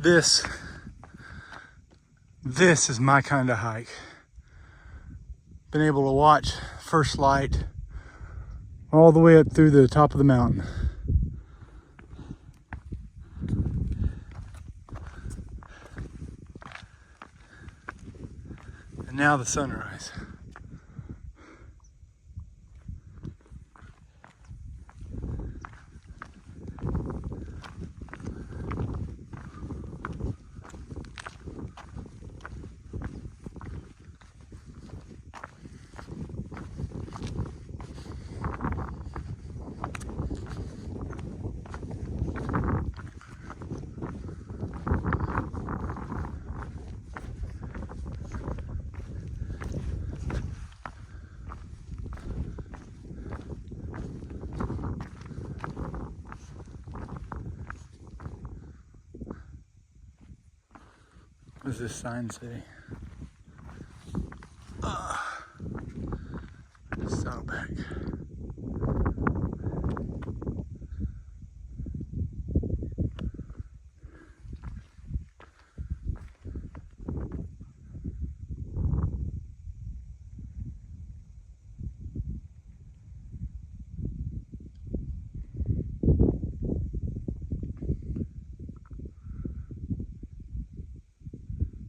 This is my kind of hike. Been able to watch first light all the way up through the top of the mountain. And now the sunrise. What does this sign say? Saddleback.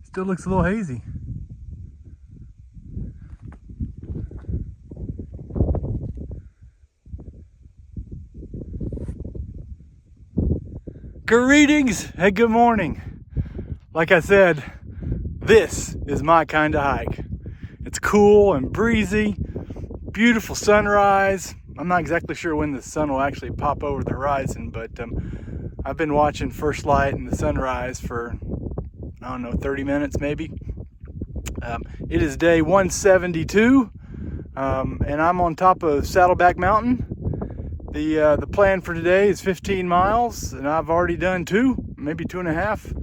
Still looks a little hazy. Greetings and good morning. Like I said, this is my kind of hike. It's cool and breezy, beautiful sunrise. I'm not exactly sure when the sun will actually pop over the horizon, but I've been watching first light and the sunrise for, I don't know, 30 minutes maybe. It is day 172, and I'm on top of Saddleback Mountain. The plan for today is 15 miles, and I've already done 2, maybe 2.5.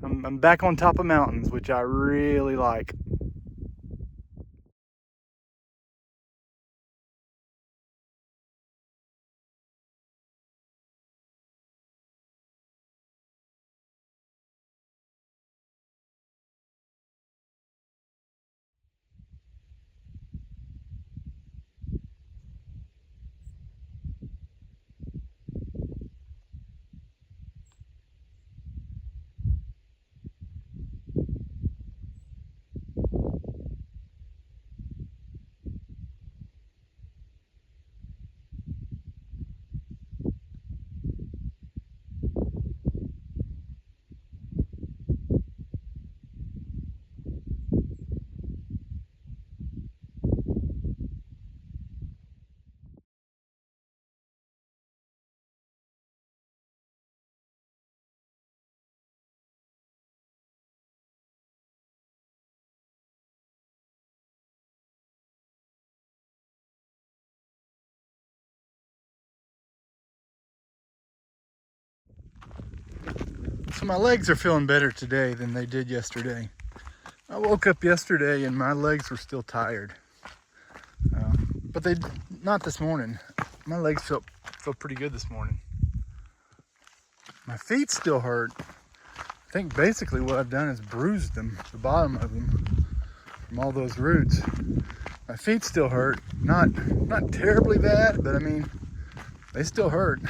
I'm back on top of mountains, which I really like. So my legs are feeling better today than they did yesterday. I woke up yesterday and my legs were still tired. But they not this morning. My legs feel pretty good this morning. My feet still hurt. I think basically what I've done is bruised them, the bottom of them, from all those roots. My feet still hurt. Not terribly bad, but I mean, they still hurt.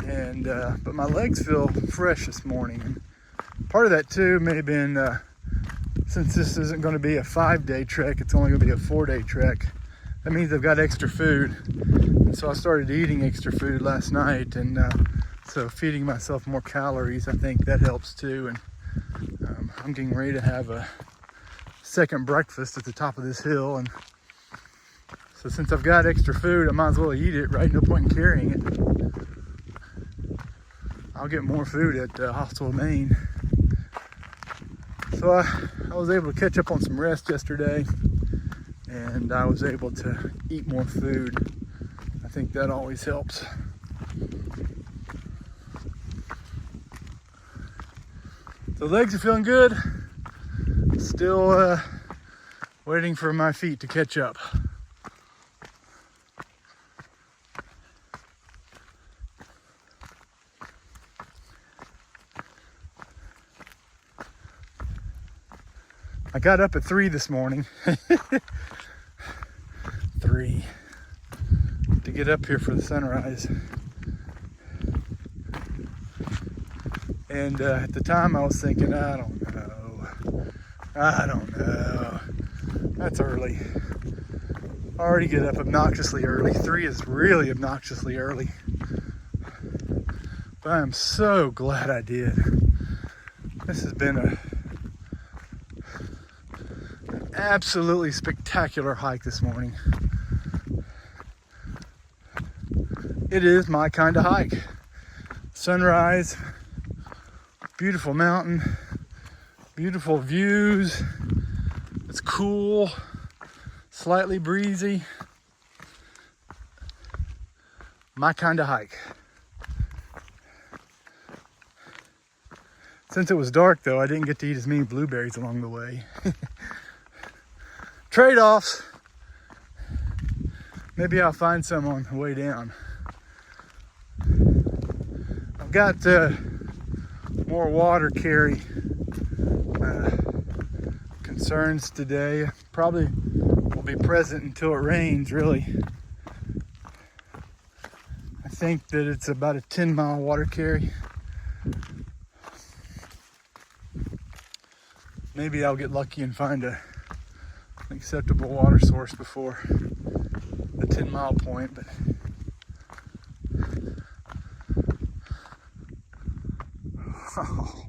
And but my legs feel fresh this morning. And part of that too may have been since this isn't going to be a 5-day trek, it's only going to be a 4-day trek. That means I've got extra food, and so I started eating extra food last night, and so feeding myself more calories, I think that helps too. And I'm getting ready to have a second breakfast at the top of this hill, and so since I've got extra food, I might as well eat it, right? No point in carrying it. I'll get more food at Hostel, Maine. So I was able to catch up on some rest yesterday, and I was able to eat more food. I think that always helps. The legs are feeling good. Still waiting for my feet to catch up. I got up at 3 this morning. 3. To get up here for the sunrise. And at the time I was thinking, I don't know. That's early. I already get up obnoxiously early. 3 is really obnoxiously early. But I am so glad I did. This has been an absolutely spectacular hike this morning. It is my kind of hike. Sunrise, beautiful mountain, beautiful views. It's cool, slightly breezy. My kind of hike. Since it was dark though, I didn't get to eat as many blueberries along the way. Trade-offs. Maybe I'll find some on the way down. I've got more water carry concerns today. Probably will be present until it rains, really. I think that it's about a 10-mile water carry. Maybe I'll get lucky and find an acceptable water source before the 10-mile point, but oh.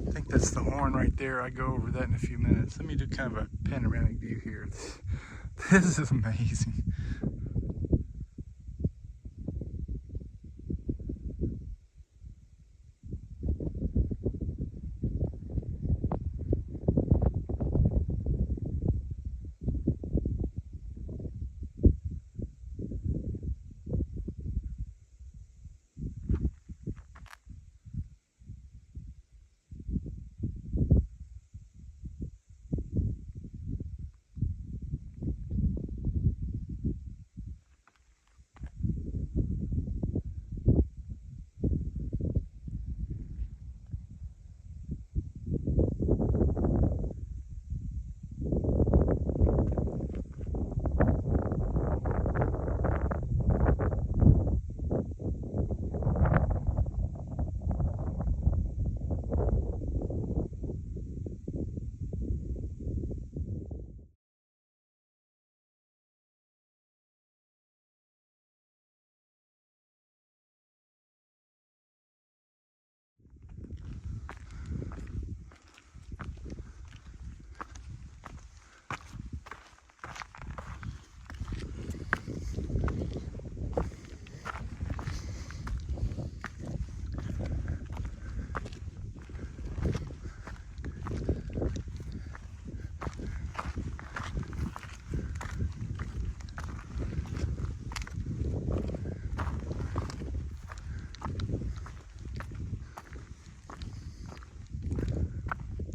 I think that's the horn right there. I go over that in a few minutes. Let me do kind of a panoramic view here. This is amazing.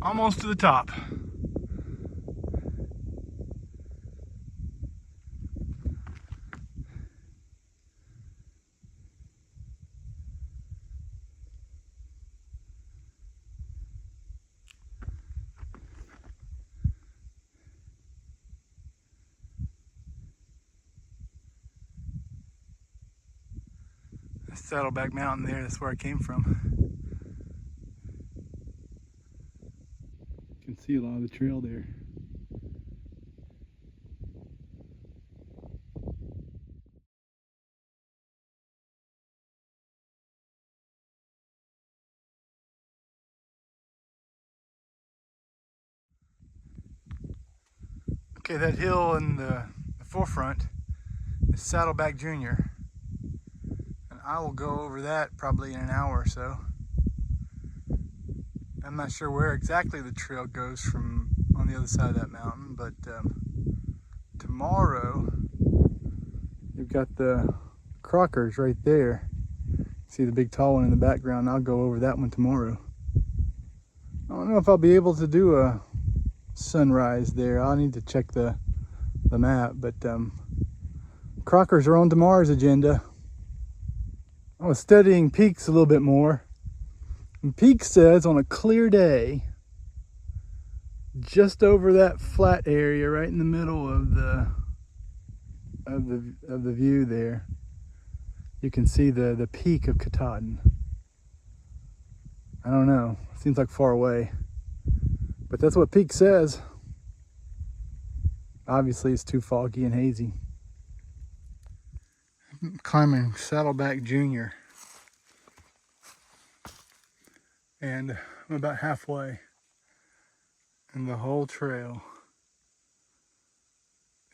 Almost to the top. That's Saddleback Mountain there, that's where I came from. You can see a lot of the trail there. Okay, that hill in the forefront is Saddleback Jr. And I will go over that probably in an hour or so. I'm not sure where exactly the trail goes from on the other side of that mountain, but tomorrow you've got the Crockers right there. See the big tall one in the background. I'll go over that one tomorrow. I don't know if I'll be able to do a sunrise there. I'll need to check the map, but crockers are on tomorrow's agenda. I was studying peaks a little bit more. And peak says on a clear day, just over that flat area right in the middle of the view there, you can see the peak of Katahdin. I don't know, seems like far away, but that's what peak says. Obviously it's too foggy and hazy. I'm climbing Saddleback Junior, and I'm about halfway, and the whole trail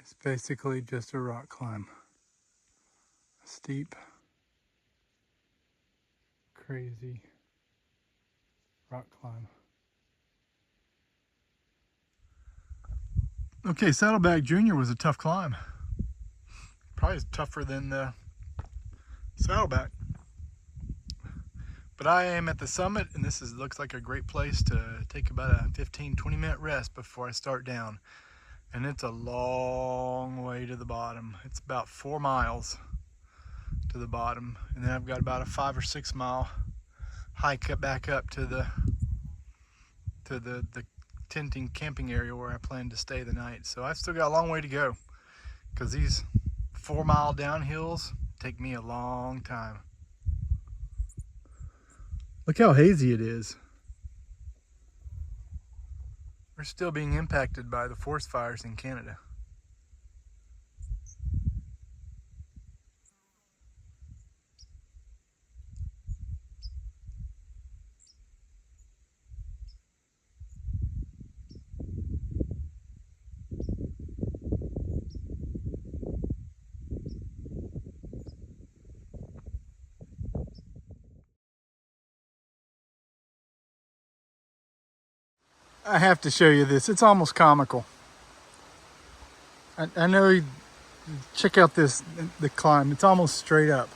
is basically just a rock climb. A steep, crazy rock climb. Okay, Saddleback Junior was a tough climb. Probably tougher than the Saddleback. But I am at the summit, and this looks like a great place to take about a 15-20 minute rest before I start down. And it's a long way to the bottom. It's about 4 miles to the bottom, and then I've got about a 5 or 6 mile hike back up to the tenting camping area where I plan to stay the night. So I've still got a long way to go, because these 4 mile downhills take me a long time. Look how hazy it is. We're still being impacted by the forest fires in Canada. I have to show you this. It's almost comical. I know you check out the climb. It's almost straight up.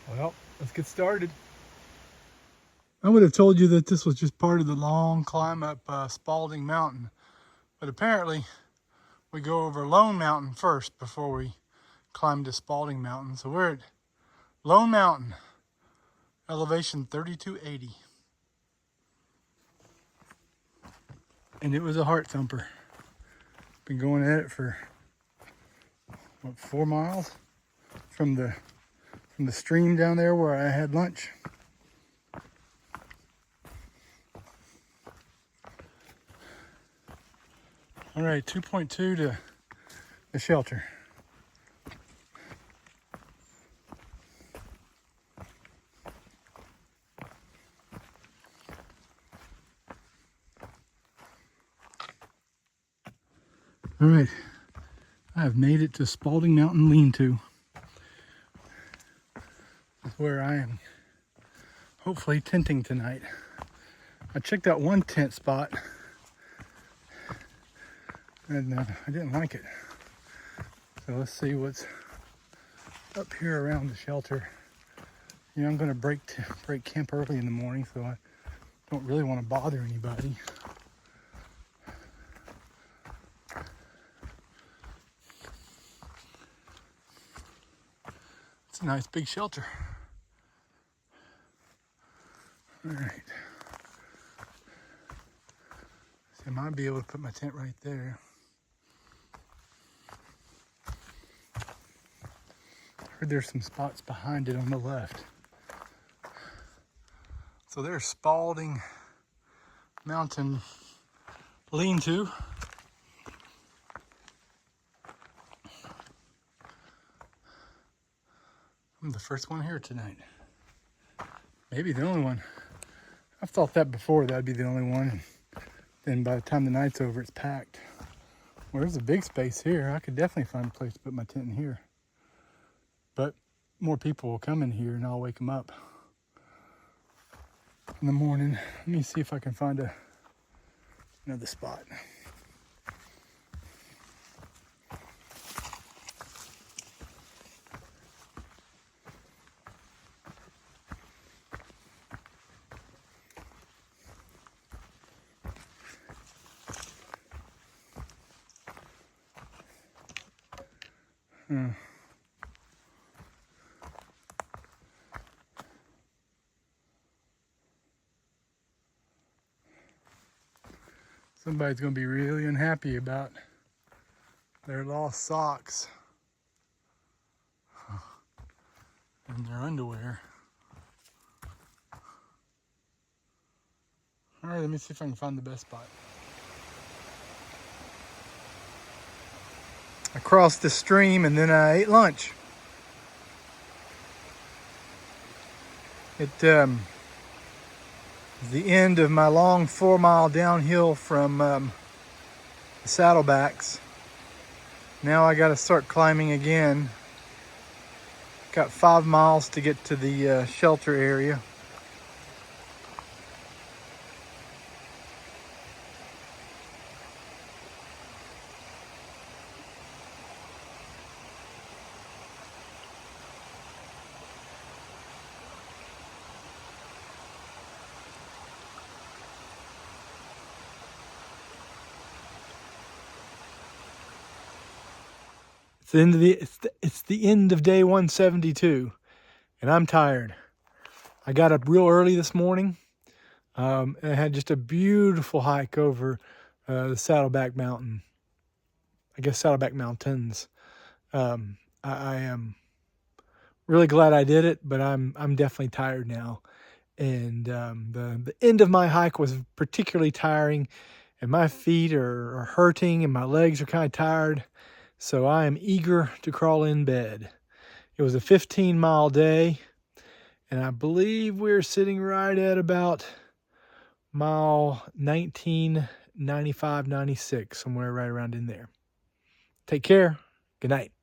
Well, let's get started. I would have told you that this was just part of the long climb up Spaulding Mountain, but apparently we go over Lone Mountain first before we climb to Spaulding Mountain. So we're at Lone Mountain, elevation 3280. And it was a heart thumper. Been going at it for, what, 4 miles from the stream down there where I had lunch. All right, 2.2 to the shelter. All right, I have made it to Spaulding Mountain Lean-to. That's where I am hopefully tenting tonight. I checked out one tent spot, and I didn't like it. So let's see what's up here around the shelter. You know, I'm going to break camp early in the morning, so I don't really want to bother anybody. It's a nice big shelter. All right. So I might be able to put my tent right there. Heard there's some spots behind it on the left. So there's Spaulding Mountain Lean-to. I'm the first one here tonight. Maybe the only one. I've thought that before, that'd be the only one. And then by the time the night's over, it's packed Well, there's a big space here. I could definitely find a place to put my tent in here. But more people will come in here and I'll wake them up in the morning. Let me see if I can find another spot. Somebody's going to be really unhappy about their lost socks and their underwear. All right, let me see if I can find the best spot. I crossed the stream and then I ate lunch. It is the end of my long 4-mile downhill from the Saddlebacks. Now I got to start climbing again. Got 5 miles to get to the shelter area. It's the end of day 172, and I'm tired. I got up real early this morning. And I had just a beautiful hike over the Saddleback Mountain. I guess Saddleback Mountains. I am really glad I did it, but I'm definitely tired now. And the end of my hike was particularly tiring, and my feet are hurting, and my legs are kind of tired. So I am eager to crawl in bed. It was a 15-mile day, and I believe we're sitting right at about mile 19, 95, 96, somewhere right around in there. Take care. Good night.